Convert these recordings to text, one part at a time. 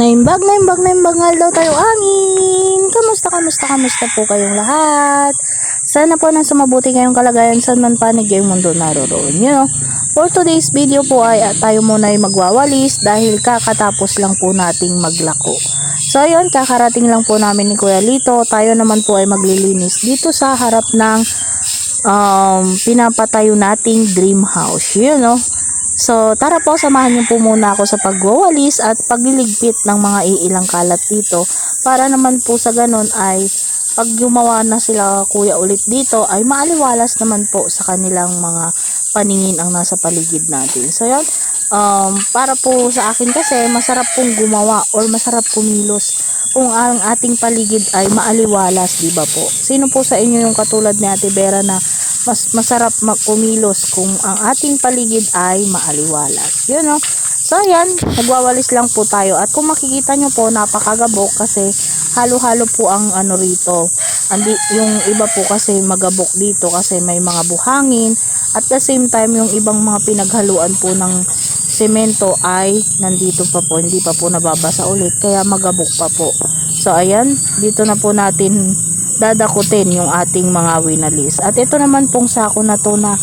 Naimbag daw tayo angin. Kamusta po kayong lahat? Sana po nasa mabuti kayong kalagayan saan man panig yung mundo naroon. For today's video po ay tayo muna ay magwawalis dahil kakatapos lang po nating maglako. So ayun, kakarating lang po namin ni Kuya Lito. Tayo naman po ay maglilinis dito sa harap ng pinapatayo nating dream house. So, tara po, samahan niyo po muna ako sa pagwawalis at pagliligpit ng mga iilang kalat dito para naman po sa ganun ay pag gumawa na sila kuya ulit dito ay maaliwalas naman po sa kanilang mga paningin ang nasa paligid natin. So, yan, para po sa akin kasi masarap pong gumawa or masarap kumilos kung ang ating paligid ay maaliwalas, di ba po? Sino po sa inyo yung katulad ni Ate Vera na mas masarap kumilos kung ang ating paligid ay maaliwalas? So ayan, nagwawalis lang po tayo at kung makikita nyo po napakagabok kasi halo-halo po ang ano rito. Yung iba po kasi magabok dito kasi may mga buhangin at the same time yung ibang mga pinaghaluan po ng semento ay nandito pa po, hindi pa po nababasa ulit kaya magabok pa po. So ayan, dito na po natin dadakutin yung ating mga winalis. At ito naman pong sako na to na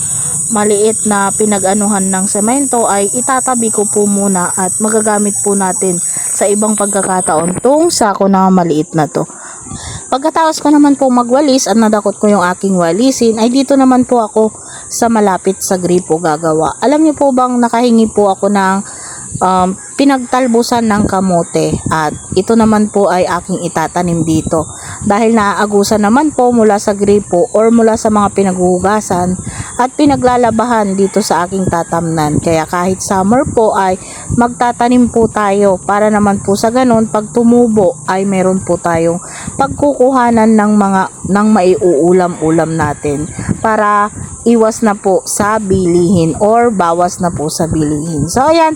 maliit na pinag-anuhan ng semento ay itatabi ko po muna at magagamit po natin sa ibang pagkakataon tong sako na maliit na to. Pagkatapos ko naman po magwalis at nadakot ko yung aking walisin ay dito naman po ako sa malapit sa gripo gagawa. Alam niyo po bang nakahingi po ako ng pinagtalbusan ng kamote at ito naman po ay aking itatanim dito dahil naaagusan naman po mula sa gripo or mula sa mga pinaghuhugasan at pinaglalabahan dito sa aking tatamnan. Kaya kahit summer po ay magtatanim po tayo para naman po sa ganun pag tumubo ay meron po tayong pagkukuhanan ng maiuulam-ulam natin para iwas na po sa bilihin or bawas na po sa bilihin. So ayan,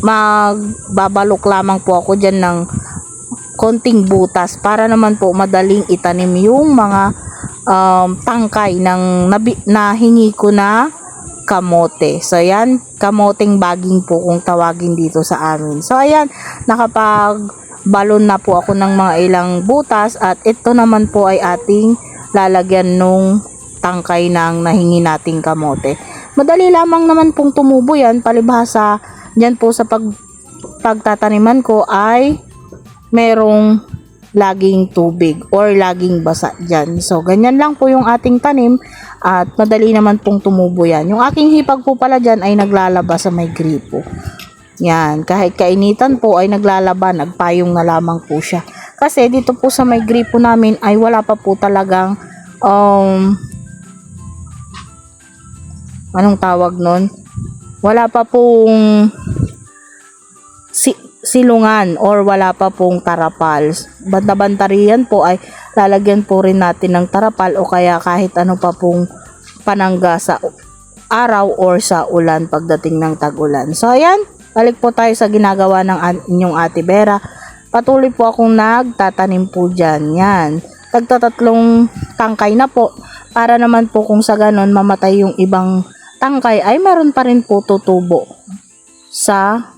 magbabalok lamang po ako dyan ng konting butas para naman po madaling itanim yung mga tangkay ng nahingi ko na kamote. So ayan, kamoteng baging po kung tawagin dito sa amin. So ayan, nakapagbalon na po ako ng mga ilang butas at ito naman po ay ating lalagyan nung tangkay ng nahingi nating kamote. Madali lamang naman pong tumubo yan, palibhasa dyan po sa pagtataniman ko ay merong laging tubig or laging basa dyan. So ganyan lang po yung ating tanim at madali naman pong tumubo yan. Yung aking hipag po pala dyan ay naglalaba sa may gripo. Yan, kahit kainitan po ay naglalaba, nagpayong na lamang po siya. Kasi dito po sa may gripo namin ay wala pa po talagang anong tawag nun? Wala pa pong silungan or wala pa pong tarapal. Banda-banda riyan po ay lalagyan po rin natin ng tarapal o kaya kahit ano pa pong panangga sa araw or sa ulan pagdating ng tag-ulan. So ayan, balik po tayo sa ginagawa ng inyong Ate Vera. Patuloy po akong nagtatanim po dyan. Yan, tagtatatlong tangkay na po para naman po kung sa ganon mamatay yung ibang tangkay ay meron pa rin po tutubo sa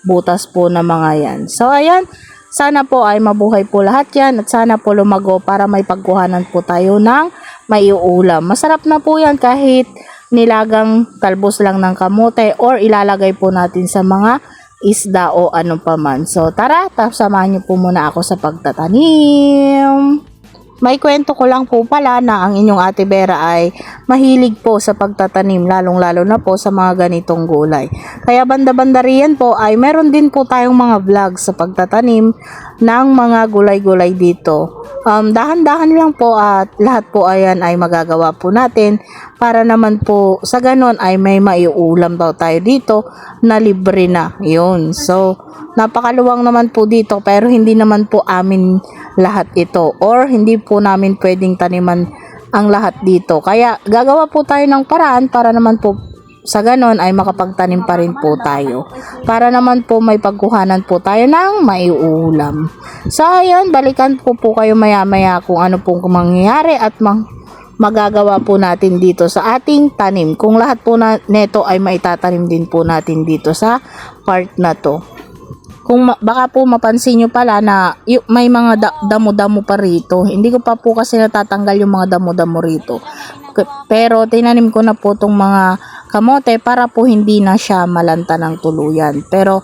butas po na mga yan. So ayan, sana po ay mabuhay po lahat yan at sana po lumago para may pagkuhanan po tayo ng maiuulam. Masarap na po yan kahit nilagang talbos lang ng kamote or ilalagay po natin sa mga isda o ano pa man. So tara, samahan niyo po muna ako sa pagtatanim. May kwento ko lang po pala na ang inyong Ate Vera ay mahilig po sa pagtatanim, lalong-lalo na po sa mga ganitong gulay. Kaya banda-banda riyan po ay meron din po tayong mga vlog sa pagtatanim ng mga gulay-gulay dito. Dahan-dahan lang po at lahat po ayan ay magagawa po natin para naman po sa ganon ay may maiulam daw tayo dito na libre na. Yun. So, napakaluwang naman po dito pero hindi naman po amin lahat ito or hindi po namin pwedeng taniman ang lahat dito. Kaya gagawa po tayo ng paraan para naman po sa ganon ay makapagtanim pa rin po tayo. Para naman po may pagkuhanan po tayo ng maiuulam. So ayun, balikan po kayo maya-maya kung ano pong mangyayari at magagawa po natin dito sa ating tanim. Kung lahat po neto ay maitatanim din po natin dito sa part na to. Kung baka po mapansin nyo pala na may mga damo-damo pa rito. Hindi ko pa po kasi natatanggal yung mga damo-damo rito. Pero tinanim ko na po tong mga kamote para po hindi na siya malanta ng tuluyan. Pero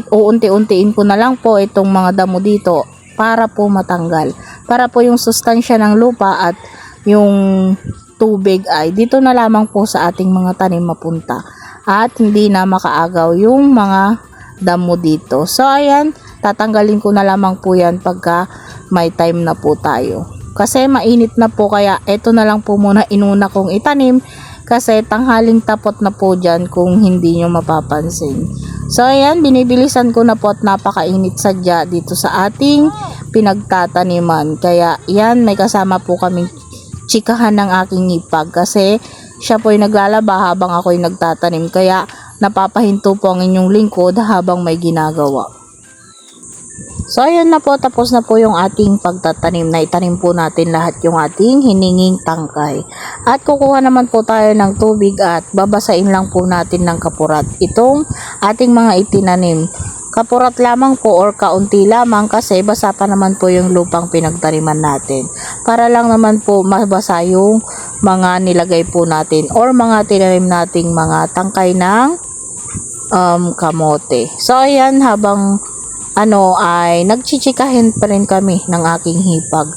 uunti-untiin ko na lang po itong mga damo dito para po matanggal. Para po yung sustansya ng lupa at yung tubig ay dito na lamang po sa ating mga tanim mapunta. At hindi na makaagaw yung mga damo dito. So ayan, tatanggalin ko na lamang po yan pagka may time na po tayo. Kasi mainit na po kaya ito na lang po muna inuna kong itanim kasi tanghaling tapot na po dyan kung hindi nyo mapapansin. So ayan, binibilisan ko na po at napakainit sadya dito sa ating pinagtataniman. Kaya yan, may kasama po kaming chikahan ng aking ipag kasi siya po ay naglalaba habang ako ay nagtatanim. Kaya napapahinto po ang inyong lingkod habang may ginagawa. So ayun na po, tapos na po yung ating pagtatanim. Naitanim po natin lahat yung ating hininging tangkay. At kukuha naman po tayo ng tubig at babasain lang po natin ng kapurat itong ating mga itinanim. Kapurat lamang po or kaunti lamang kasi basa pa naman po yung lupang pinagtaniman natin. Para lang naman po mabasa yung mga nilagay po natin or mga tinanim nating mga tangkay ng kamote. So ayan, habang ay nagchichikahin pa rin kami ng aking hipag.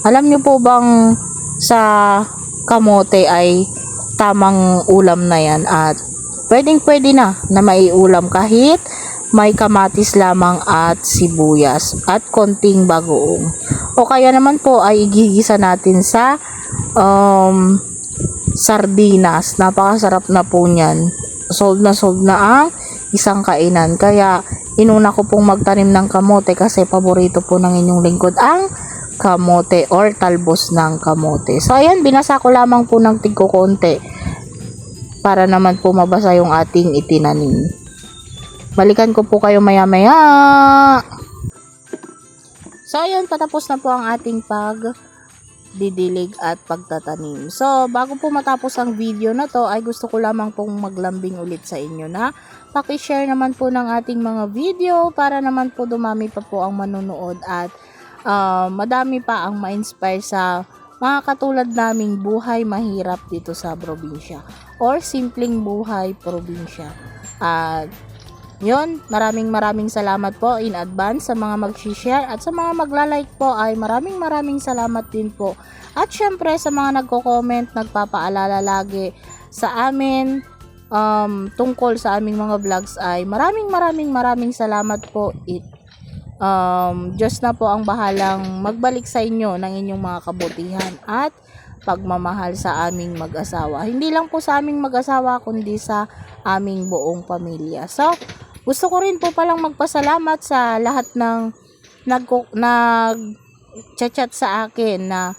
Alam nyo po bang sa kamote ay tamang ulam na yan at pwede na maiulam kahit may kamatis lamang at sibuyas at konting bagoong. O kaya naman po ay igigisa natin sa sardinas. Napakasarap na po niyan. Sold na ang isang kainan. Kaya inuna ko pong magtanim ng kamote kasi paborito po ng inyong lingkod ang kamote or talbos ng kamote. So ayan, binasa ko lamang po ng tigko konti para naman po mabasa yung ating itinanim. Balikan ko po kayo maya maya. So ayan, patapos na po ang ating didilig at pagtatanim. So, bago po matapos ang video na to, ay gusto ko lamang pong maglambing ulit sa inyo na paki-share naman po ng ating mga video para naman po dumami pa po ang manonood at madami pa ang ma-inspire sa mga katulad naming buhay mahirap dito sa probinsya or simpleng buhay probinsya. At yun, maraming salamat po in advance sa mga mag-share at sa mga magla-like po ay maraming salamat din po. At syempre sa mga nagko-comment, nagpapaalala lagi sa amin tungkol sa aming mga vlogs ay maraming salamat po. Diyos na po ang bahalang magbalik sa inyo ng inyong mga kabutihan at pagmamahal sa aming mag-asawa. Hindi lang po sa aming mag-asawa kundi sa aming buong pamilya. So, gusto ko rin po palang magpasalamat sa lahat ng nag-chat sa akin na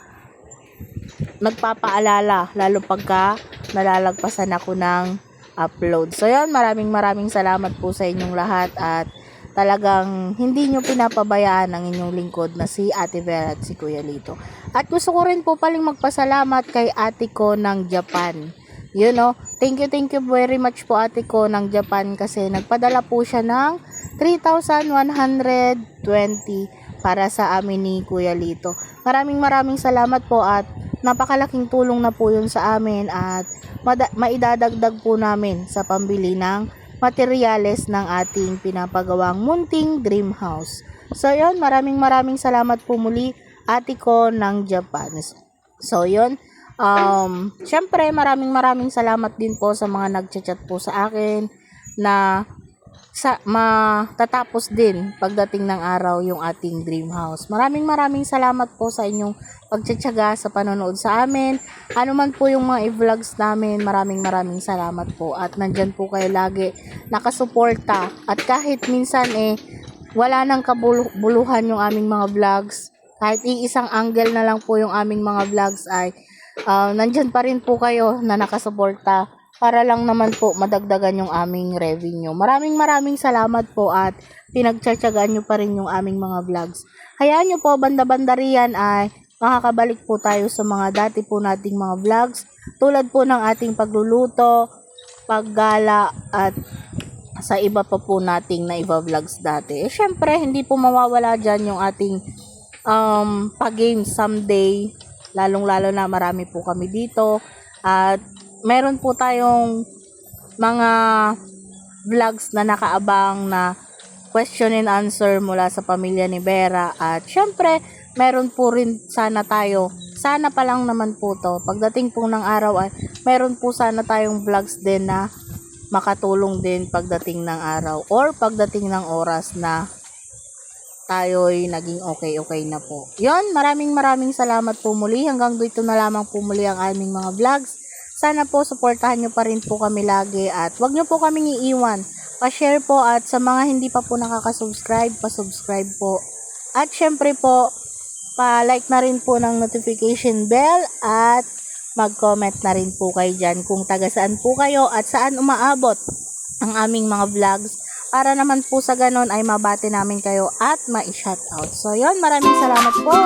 nagpapaalala lalo pagka nalalagpasan ako ng upload. So yan, maraming salamat po sa inyong lahat at talagang hindi nyo pinapabayaan ang inyong lingkod na si Ate Vera at si Kuya Lito. At gusto ko rin po paling magpasalamat kay ate ko ng Japan. Thank you very much po ate ko ng Japan kasi nagpadala po siya ng 3,120 para sa amin ni Kuya Lito. Maraming salamat po at napakalaking tulong na po yun sa amin at maidadagdag po namin sa pambili ng materyales ng ating pinapagawang munting dream house. So yun, maraming salamat po muli ate ko ng Japan. So yun, syempre maraming salamat din po sa mga nagchat po sa akin na matatapos din pagdating ng araw yung ating dream house. Maraming salamat po sa inyong pagtsatsaga sa panonood sa amin. Ano man po yung mga i-vlogs namin, maraming salamat po at nandyan po kayo lagi nakasuporta at kahit minsan wala nang kabuluhan yung aming mga vlogs, kahit iisang angle na lang po yung aming mga vlogs ay nandyan pa rin po kayo na nakasuporta para lang naman po madagdagan yung aming revenue. Maraming salamat po at pinagtsatsagaan nyo pa rin yung aming mga vlogs. Hayaan nyo po, banda-banda riyan ay makakabalik po tayo sa mga dati po nating mga vlogs tulad po ng ating pagluluto, paggala at sa iba pa po nating na vlogs dati. Syempre, hindi po mawawala dyan yung ating pag-game someday. Lalong-lalo na marami po kami dito. At meron po tayong mga vlogs na nakaabang na question and answer mula sa pamilya ni Vera. At syempre, meron po rin sana pa lang naman po to. Pagdating po ng araw ay meron po sana tayong vlogs din na makatulong din pagdating ng araw or pagdating ng oras na tayo'y naging okay na po. Yon, maraming salamat po muli. Hanggang dito na lamang po muli ang aming mga vlogs. Sana po supportahan nyo pa rin po kami lagi at wag nyo po kaming iiwan. Pa-share po at sa mga hindi pa po nakaka-subscribe, pa-subscribe po. At syempre po, pa-like na rin po ng notification bell at mag-comment na rin po kayo dyan kung taga saan po kayo at saan umaabot ang aming mga vlogs. Para naman po sa ganon ay mabati namin kayo at ma-shoutout. So yon, maraming salamat po!